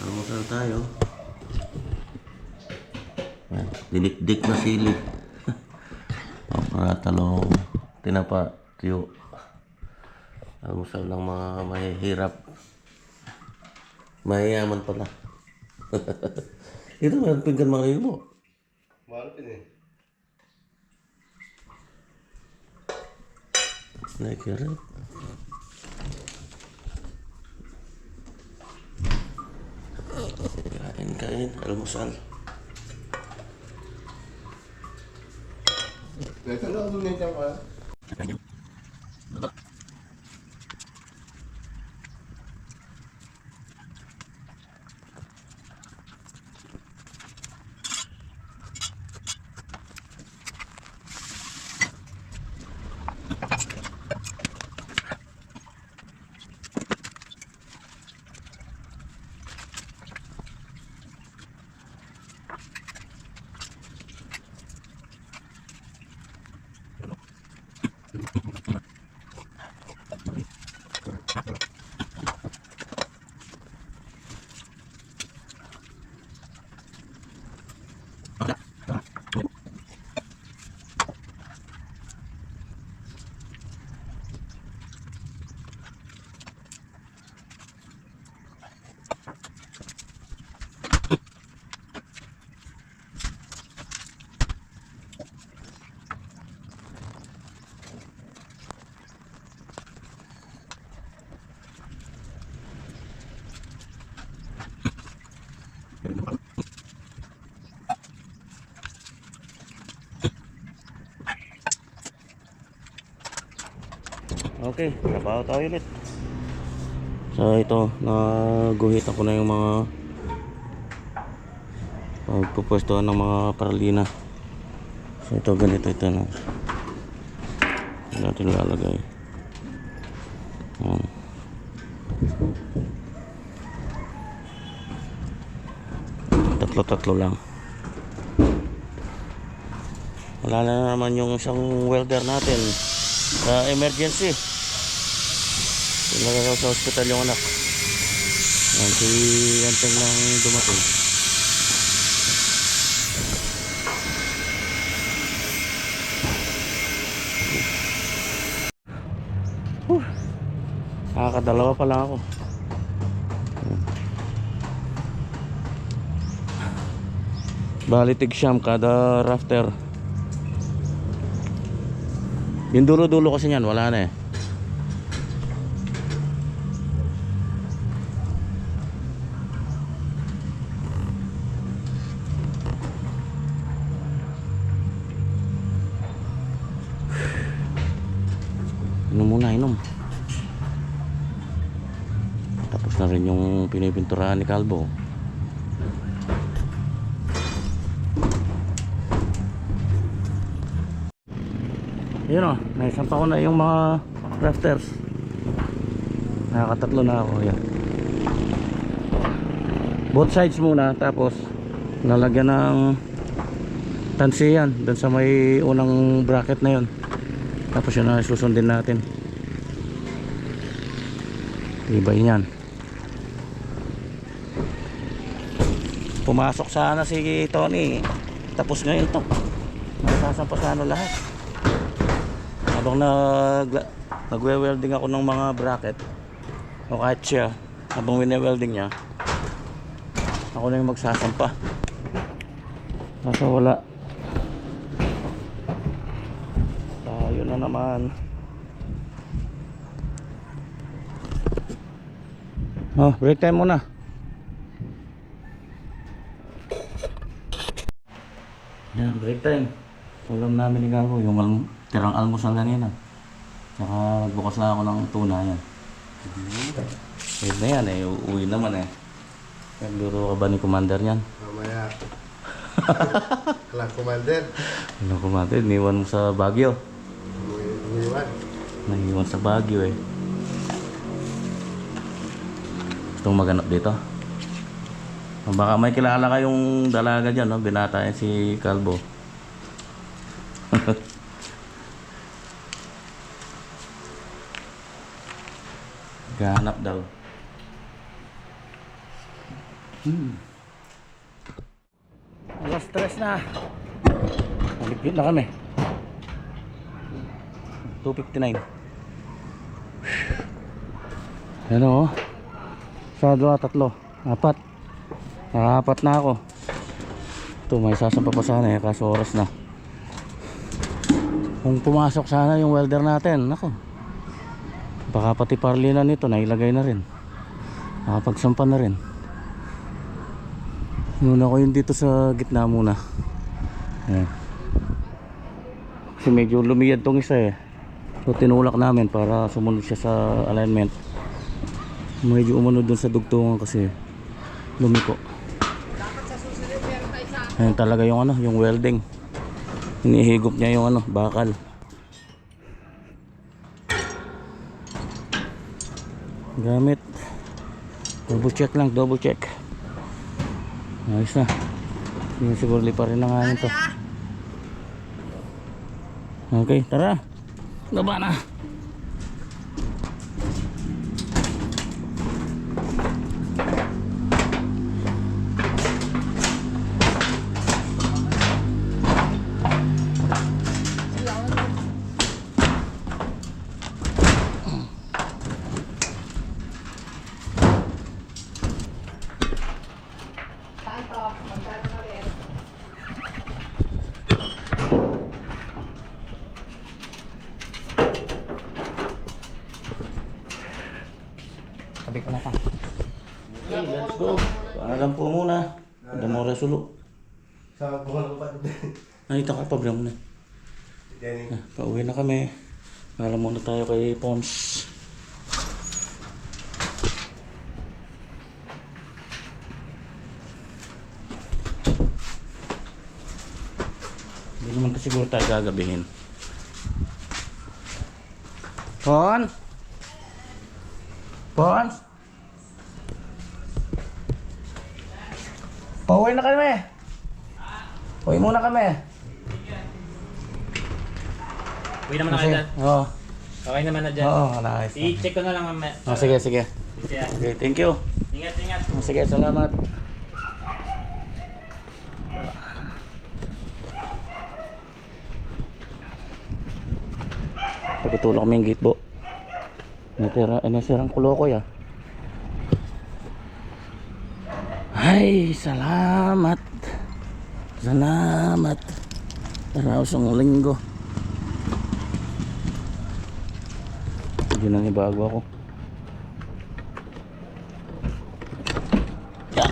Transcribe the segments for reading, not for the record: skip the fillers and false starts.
Almusal tayo. Dinikdik na sili. Para talong, tinapa, tiyo. Almusal ng mga mahihirap. Mayayaman pala. Ito may pinggan mga kayo mo. Mahal din eh. Nakikirit. Kain, almusal. Ito na ako nito ka. Okay, trabaho tayo ulit. So ito, naguhit ako na yung mga pagpupwestuhan ng mga paralina. So ito ganito ito na. Natin lalagay. Tatlo-tatlo lang. Wala na naman yung isang welder natin sa emergency. Nagagawa sa hospital yung anak. Yan si Anteng lang dumating. Nakakadalawa pa lang ako. Bali tig siyam kada rafter. Yung dulo-dulo kasi niyan wala na eh. Inom muna, inom. Tapos na rin yung pinipinturahan ni Kalbo. Yun o, naisampa ko na yung mga rafters. Nakakatatlo na ako. Yan. Both sides muna, tapos lalagyan ng tansiyan dun sa may unang bracket na yun. Tapos yun na susundin natin. Ibay yan. Pumasok sana si Tony. Tapos ngayon to. Masasampa sana lahat. Habang nagwe-welding ako ng mga bracket, o kahit siya, habang wine-welding niya, ako na yung magsasampa. Nasa wala. Tayo na naman. Oh, break time muna. Yan, break time. Ulam namin ni Gago, yung tirang almusal kanina. Tsaka bukas na ako ng tuna yan. Pwede na yan eh, uuwi naman eh. Nagluro ka ba ni Commander yan? Mamaya. Kala commander. Ano Commander, iniwan mo sa Baguio. Iniwan. Naiwan sa Baguio eh. Gusto mong maganap dito? Baka may kilala kayong dalaga dyan, no? Binata yan si Kalbo. Gahanap daw. Alas 3 na. Maligpit na kami. 2:59. Ano oh. Sa 2, 3, 4. Apat na ako. Ito may sasampa pa sana kaso oras na. Kung pumasok sana yung welder natin, nako. Baka pati parlina nito nailagay na rin. Nakapagsampa na rin. Muna ko yun dito sa gitna muna. Ayan. Kasi medyo lumiyad tong isa eh. So tinulak namin para sumunod siya sa alignment. Medyo umunod dun sa dugtungan kasi lumiko. Ayan talaga yung ano, yung welding. Inihigop niya yung ano, bakal. Gamit. Double check lang, double check. Ayos na. Hindi siguro liparin na nga nito. Okay, tara. Baba na. Sabi ko na pa. Okay, let's go. Paalam po muna. Ada mo resulo. Sa buwan ko pa dito. Nakita ko problema na. Jenny. Pauwi na kami. Paalam muna tayo kay Pons. Hindi naman kasi siguro tayo gagabihin. Pon? Pons? Pauwi na kami. Pauwi muna kami. Uwi naman na kayo dyan. Oo. Okay naman na dyan. Oo, nice. I-check ko na lang mamaya. Oh, sige, sige. Siya. Okay, thank you. Ingat, ingat. Oh, sige, salamat. Pagkitulong kami yung gate bo. Nasirang kulo ko ya. Ay, salamat. Salamat. Taraos ang linggo. Hindi na nibago ako. Ya.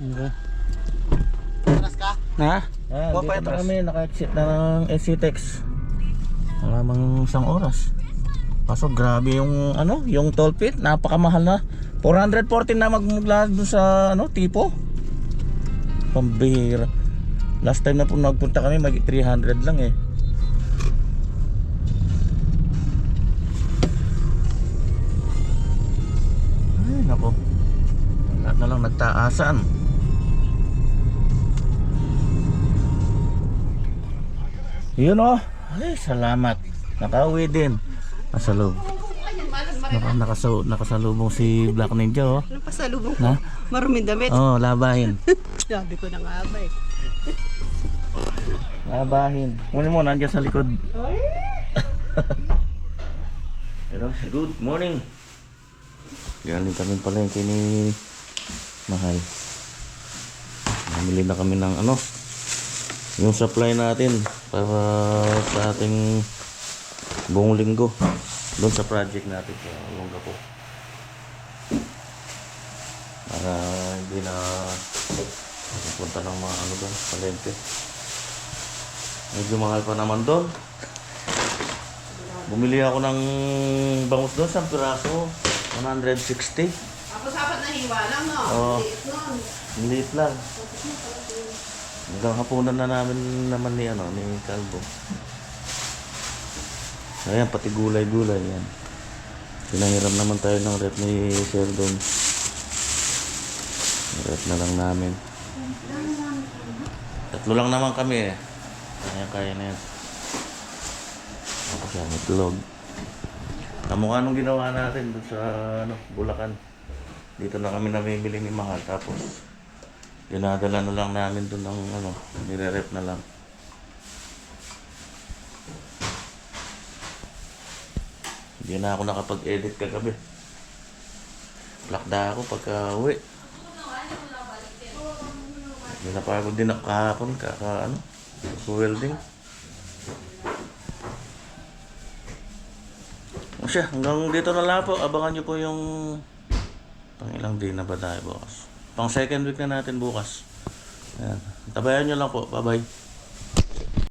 Okay. Atras ka? Ha? Huwag pa Dito na atras. kami, naka-exit na ng SCTEX. Malamang isang oras. Kaso grabe yung ano, yung toll fee, napakamahal na. 414 na magmula dun sa ano, tipo. Pambihira. Last time na po nagpunta kami, mag 300 lang eh. Ay, nako. Lahat na lang nagtaasan. Yun oh. Ay, salamat. Nakauwi din. Nasa loob. Nakasalubong si Black Ninja oh. Ano pa sa lubong ko? Na? Maruming damit. Oh, labahin. Sabi ko na nga ba eh. Labahin. Muna mo, nandiyan sa likod. Pero, good morning. Galing kami pala yung kini Mahal. Namili na kami ng ano, yung supply natin para sa ating buong linggo doon sa project natin sa Olongapo, para hindi na pupunta ng mga ano doon, palengke. Medyo mahal pa naman doon. Bumili ako ng bangus doon sa piraso, 160. Tapos apat na hiwa lang no? Oo. Liit nun. Liit lang. Hanggang hapunan na namin naman ni Calvo. Ayan, pati gulay-gulay yan. Pinahiram naman tayo ng rep ni Sheldon. Rep na lang namin. 3 lang naman kami eh. Kaya na yan. Tapos yan, itlog. Kamukha nung ginawa natin doon sa Bulacan. Dito na kami namimili ni Mahal. Tapos dinadala na lang namin doon ng nire-rep na lang. Hindi na ako nakapag-edit kagabi. Plakda ako pagka uwi. Hindi napagod din ako kahapon welding. O siya, hanggang dito na lang po. Abangan nyo po yung ilang day na ba tayo bukas. Pang second week na natin bukas. Ayan. Tabayan nyo lang po. Bye bye.